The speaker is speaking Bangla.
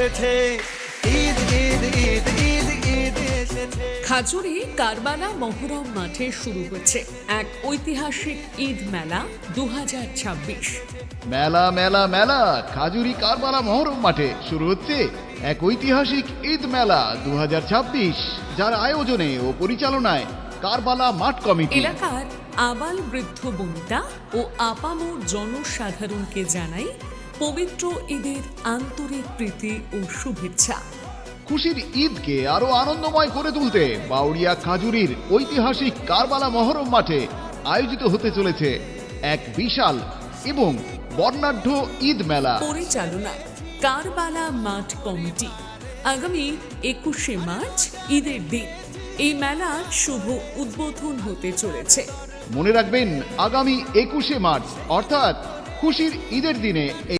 এসেছে, ঈদ ঈদ ঈদ ঈদ ঈদ এসেছে। খাজুরি কারবালা মহরম মাঠে শুরু হচ্ছে এক ঐতিহাসিক ঈদ মেলা 2026। মেলা মেলা মেলা খাজুরি কারবালা মহরম মাঠে শুরু হচ্ছে এক ঐতিহাসিক ঈদ মেলা 2026, যার আয়োজনে ও পরিচালনায় কারবালা মাঠ কমিটি। এলাকার আবাল বৃদ্ধ বনিতা ও আপামর জনসাধারণকে জানাই পবিত্র ঈদের আন্তরিক প্রীতি ও শুভেচ্ছা। খুশির ঈদকে আরো আনন্দময় করে তুলতে বাউরিয়া খাজুরির ঐতিহাসিক কারবালা মহরম মাঠে আয়োজিত হতে চলেছে এক বিশাল এবং বর্ণাঢ্য ঈদ মেলা। পরিচালনায় কারবালা মাঠ কমিটি। আগামী 21শে মার্চ ঈদের দিন এই মেলার শুভ উদ্বোধন হতে চলেছে। মনে রাখবেন, আগামী 21শে মার্চ অর্থাৎ খুশির ঈদের দিনে